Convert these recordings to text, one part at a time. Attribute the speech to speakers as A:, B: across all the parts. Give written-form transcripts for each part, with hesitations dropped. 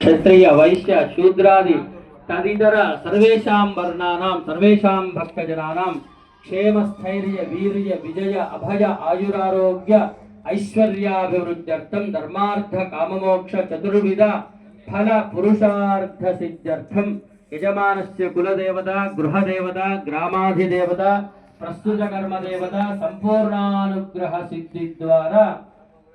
A: क्षत्रिय वैश्य शूद्रादि तदितर सर्वेषां वर्णानां सर्वेषां भक्तजनानां क्षेम स्थैर्य वीर्य विजय अभय आयुरारोग्य ऐश्वर्याभिवृद्ध्यर्थं धर्मार्थ काममोक्ष चतुर्विध फल पुरुषार्थ सिद्ध्यर्थं यजमानस्य कुलदेवता गृहदेवता ग्रामाधिदेवता प्रस्तुत कर्मदेवता संपूर्णानुग्रह सिद्धि द्वारा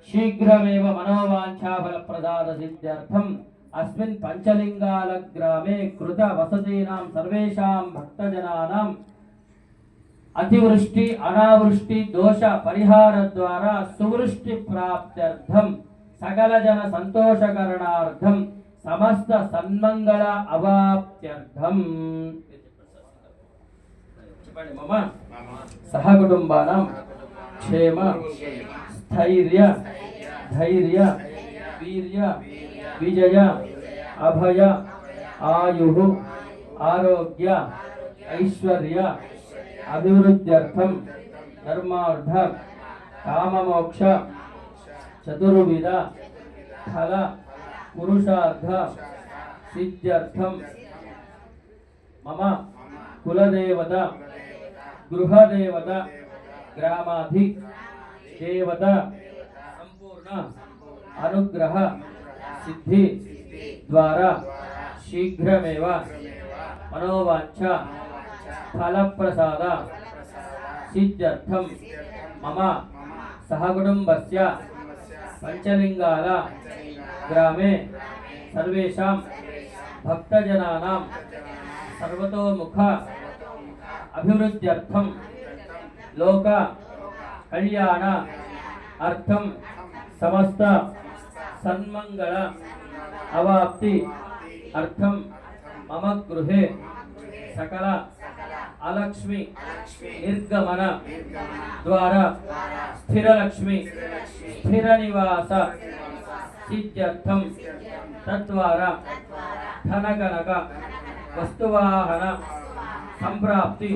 A: शीघ्रमेव मनोवांछा फलप्रसाद सिद्ध्यर्थं अस्मिन् पंचलिंगाल ग्रामे कृत वसतीनां सर्वेषां भक्तजनानां अतिवृष्टि अनावृष्टि दोष परिहार द्वारा सुवृष्टि प्राप्त्यर्थं सकल जन संतोषकरणार्थं समस्त सन्मंगल अवाप्त्यर्थं मम सहकुटुंबानां क्षेम स्थैर्य धैर्य वीर्य विजय अभय आयुः आरोग्य ऐश्वर्य अभिवृद्ध्यर्थं धर्मार्थ काममोक्ष चतुर्विध फल पुरुषार्थ सिद्ध्यर्थं मम कुलदेवता गृहदेवता ग्रामाधिदेवता संपूर्ण अनुग्रह सिद्धि द्वारा शीघ्रमेव मनोवांछा फलप्रसाद सिद्ध्यर्थं मम सहकुटुंबस्य पंचलिंगाल ग्रामे सर्वेषां भक्तजनानां सर्वतोमुख अभिवृद्ध्यर्थं लोक कल्याण अर्थं समस्त सन्मंगल अवाप्ति अर्थं मम गृहे सकल अलक्ष्मी निर्गमन द्वारा स्थिर लक्ष्मी स्थिर निवास सिद्ध्यर्थं तद्वारा धनकनक वस्तुवाहन संप्राप्ति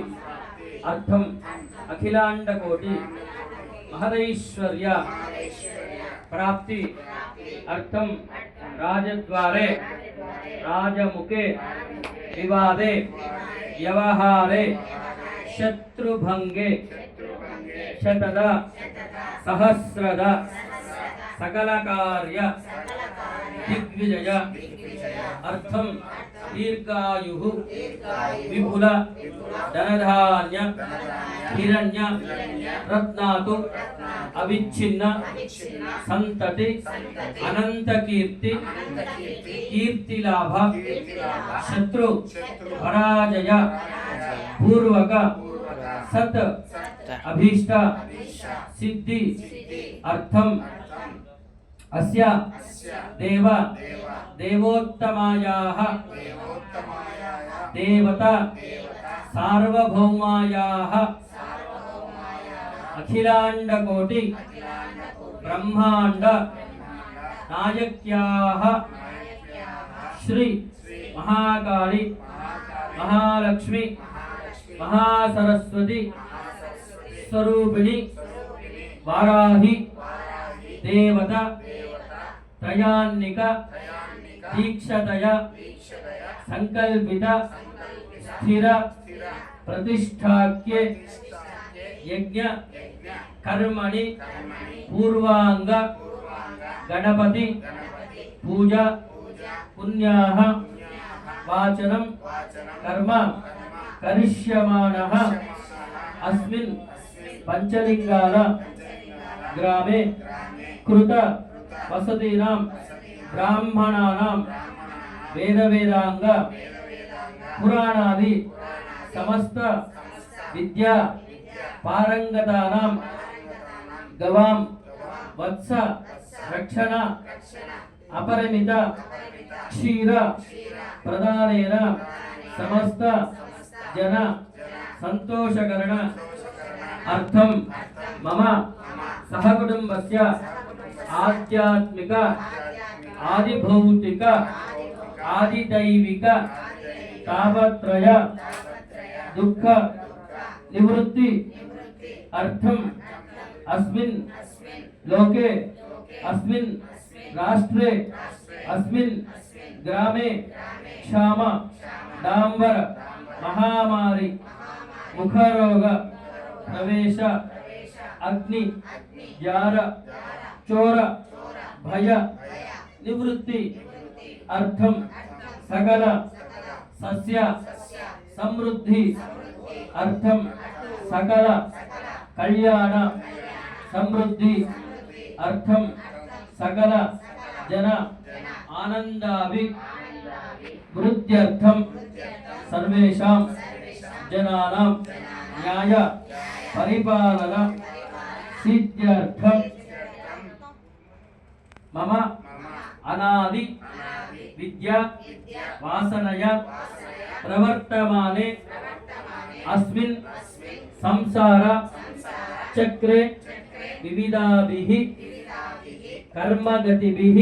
A: अर्थम अखिलांड कोटि महदैश्वर्य प्राप्ति अर्थम राजद्वारे राजमुखे विवादे व्यवहारे शत्रुभंगे शतद सहस्रद सकल कार्य दिग्विजय अर्थम दीर्घायुः विपुल धनधान्य हिरण्य रत्नातु अविच्छिन्न संतति अनंत कीर्ति कीर्ति लाभ शत्रु पराजय पूर्वक सत अभीष्ट सिद्धि अर्थम अस्य देव देवोत्तमायाः देवता सार्वभौमायाः अखिलांड कोटि ब्रह्मांड नायक्याः श्री महाकाली महालक्ष्मी महासरस्वती स्वरूपिणी वाराही देवता त्रयान्निक दीक्षतया संकल्पित स्थिर प्रतिष्ठाक्ये यज्ञ कर्मणि पूर्वांग गणपति पूजा पुण्याः वाचनं कर्म करिष्यमाणः अस्मिन् पंचलिंगाल ग्रामे कृत वसतीनां ब्राह्मणानां वेदवेदांग पुराणादि समस्त विद्या पारंगतानां गवां वत्स रक्षण अपरिमित क्षीर प्रदानेन समस्त जन संतोषकरण अर्थम मम सहकुटुंबस्य आध्यात्मिक आदिभौतिक आदिदैविक तापत्रय दुःख निवृत्ति अर्थम अस्मिन् लोके अस्मिन् राष्ट्रे अस्मिन् ग्रामे क्षाम डांबर महामारी मुखरोग प्रवेश अग्नि जार चोर भय निवृत्ति अर्थम सकल सस्य समृद्धि अर्थम सकल कल्याण समृद्धि अर्थम सकल जन आनंदाभि वृद्ध्यर्थम सर्वेषां जनानां न्याय परिपालन सिद्ध्यर्थम मम अनादि विद्या वासनया प्रवर्तमाने अस्मिन् संसार चक्रे विविधाभिः कर्मगतिभिः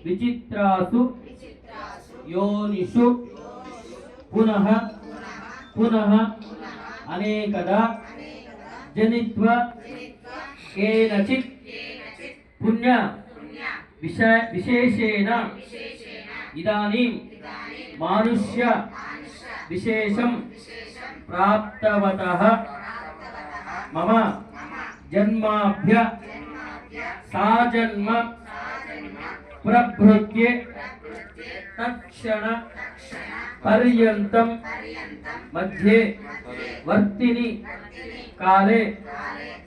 A: विचित्रासु योनिषु पुनः पुनः अनेकदा जनित्वा केनचित् पुण्य विशेषेण इदानीं मानुष्य विशेषं प्राप्तवतः मम जन्माभ्य साजन्म प्रभृत्ये तत्क्षण पर्यन्तं मध्ये वर्तिनि काले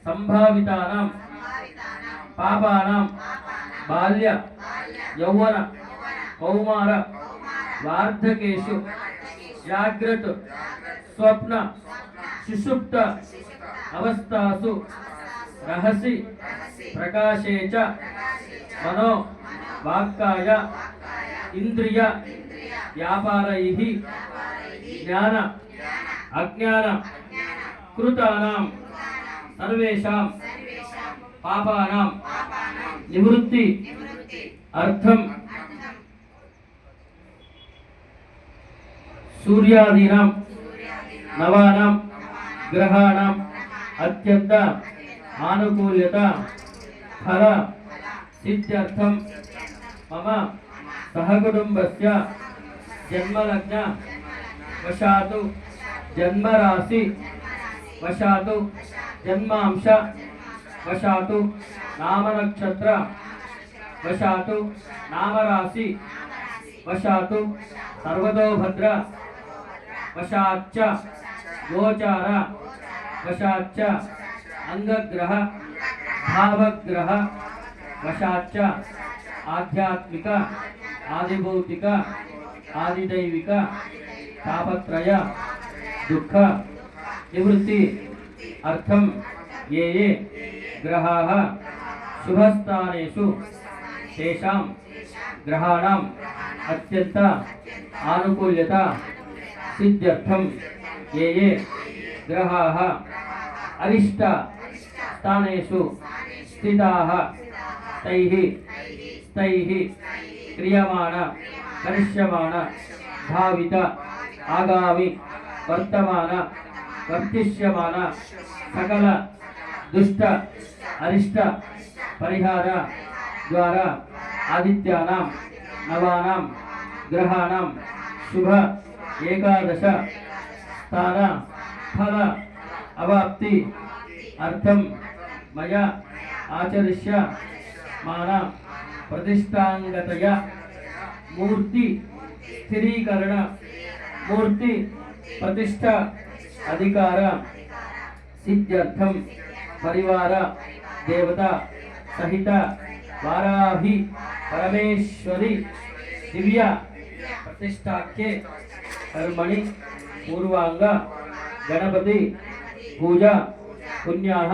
A: संभावितानां पापानां बाल्य यौवन कौमार वार्धकेषु जाग्रत स्वप्न सुषुप्त अवस्थासु रहसि प्रकाशे च मनो वाक्काय इंद्रिय व्यापारैः ज्ञान अज्ञान कृतानां सर्वेषां पापानां निवृत्ति अर्थम सूर्यादीनां नवानां ग्रहाणां अत्यंत आनुकूल्यता फल सिद्ध्यर्थम मम सहकुटुंबस्य जन्मलग्न वशातु जन्मराशि वशातु जन्मांश वशातु नामनक्षत्र वशातु नामराशि वशातु सर्वतोभद्र वशाच्च गोचार वशाच्च अंगग्रह भावग्रह वशाच्च आध्यात्मिक आदिभौतिक आदिदैविक तापत्रय दुःख निवृत्ति अर्थम ये ये ग्रहाः शुभस्थानेषु तेषां ग्रहाणाम् अत्यंत आनुकूल्यता सिद्ध्यर्थम ये ये ग्रहाः अरिष्ट स्थानेषु स्थिताः तैः तैः क्रियमाण करिष्यमाण भावित आगामि वर्तमान वर्तिष्यमान सकल दुष्ट अरिष्ट परिहार द्वारा आदित्यानां नवानां ग्रहाणां शुभ एकादश स्थान फल अवाप्ति अर्थम मया आचरिष्यमाण प्रतिष्ठांगतया मूर्ति स्थिरीकरण मूर्ति प्रतिष्ठा अधिकार सिद्ध्यर्थम परिवार देवता सहित वाराही परमेश्वरी दिव्य प्रतिष्ठाख्ये कर्मणि पूर्वांग गणपति पूजा पुण्याः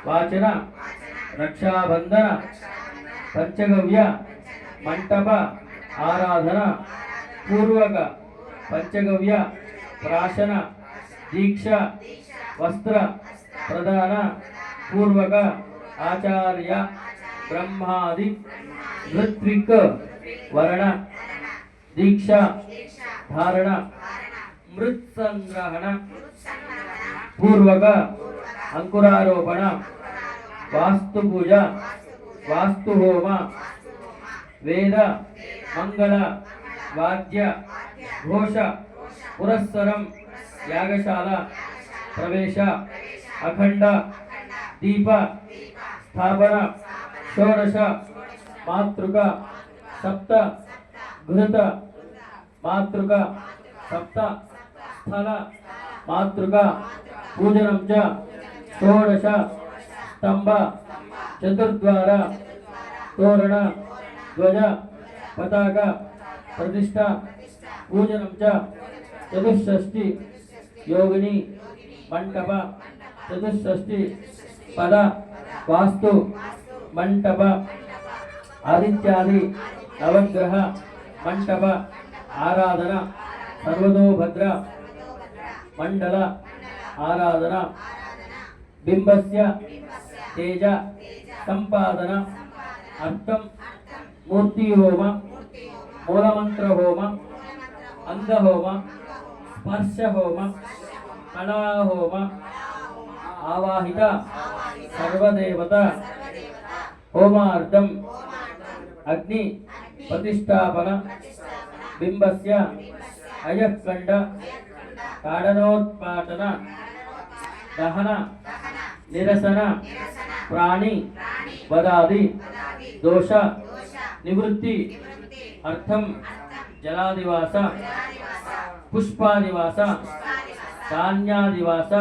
A: वाचन रक्षाबंधन पंचगव्य मंटप आराधना पूर्वक पंचगव्य प्राशन दीक्षा वस्त्र प्रदान पूर्वक आचार्य ब्रह्मादि ऋत्विक वर्ण दीक्षा धारण मृत संग्रहण पूर्वक अंकुरारोपण वास्तु पूजा वास्तु होम వేద మంగళ వాద్య ఘోష పురస్సరం యాగశాల ప్రవేశ అఖండ దీప స్థాపన షోడశ మాతృక సప్త ఘృత మాతృక సప్త స్థల మాతృక పూజనం చ షోడశ స్తంభ చతుర్ద్వార తోరణ ధ్వజ పతాక ప్రతిష్ఠ పూజనం చ చతుషష్ఠి యోగిని మంటప చతుషష్ఠి పద వాస్తు మంటప ఆదిత్యాది నవగ్రహ మంటప ఆరాధన సర్వతోభద్ర మండల ఆరాధన బింబస్య తేజ సంపాదన అర్థం మూర్తి హోమ మూలమంత్ర హోమ అంగహోమ స్పర్శ హోమ కళా హోమ ఆవాహిత సర్వదేవత హోమార్థం అగ్ని ప్రతిష్టాపన బింబస్య అయఃకండ తాడనోత్పాటన దహన నిరసన ప్రాణి వదాది దోష నివృత్తి అర్థం జలాదివాస పుష్పాదివాస ధాన్యాదివాస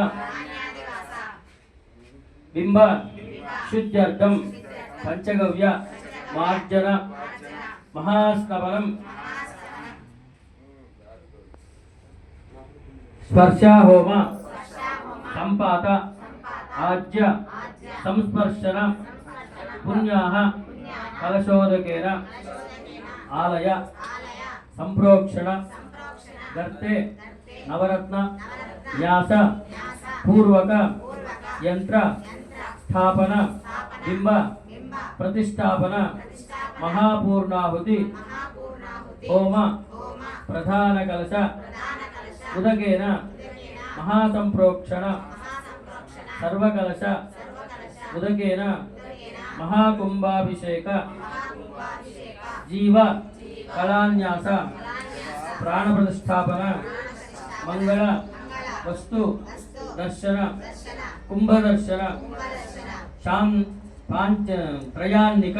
A: బింబ శుద్ధ్యర్థం పంచగవ్య మార్జన మహాస్నవనం స్పర్శాహోమ సంపాత ఆజ్య సంస్పర్శన పుణ్యాః కలశోదకేన ఆలయ సంప్రోక్షణ గర్తే నవరత్న వ్యాస పూర్వక యంత్ర స్థాపన బింబ ప్రతిష్టాపన మహాపూర్ణాహుతి హోమ ప్రధాన కలశ ఉదకేన మహాసంప్రోక్షణ సర్వకలశ ఉదకేన మహాకుంభాభిషేక జీవ కళాన్యాస ప్రాణప్రతిష్టాపన మంగళ వస్తు దర్శన కుంభదర్శన త్రయాన్నిక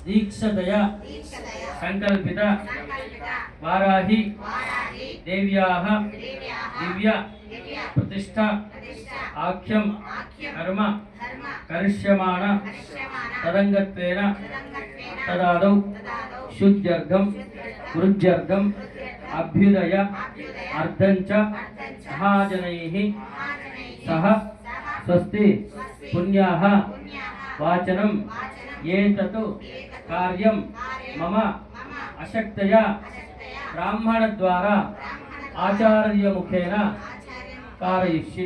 A: దీక్షతయ సంకల్పిత వారాహి దేవ్యాః దివ్య ప్రతిష్ఠ ఆఖ్యం కర్మ కరిష్యమాణ తదంగత్వేన తదాదౌ శుద్ధ్యర్థం వృద్ధ్యర్థం అభ్యుదయ అర్థంచ మహాజనైః సహ స్వస్తి పుణ్యాః వాచనం ఏతత్ కార్యం మమ అశక్తయా బ్రాహ్మణ ద్వారా ఆచార్య ముఖేన कारयिष्ये।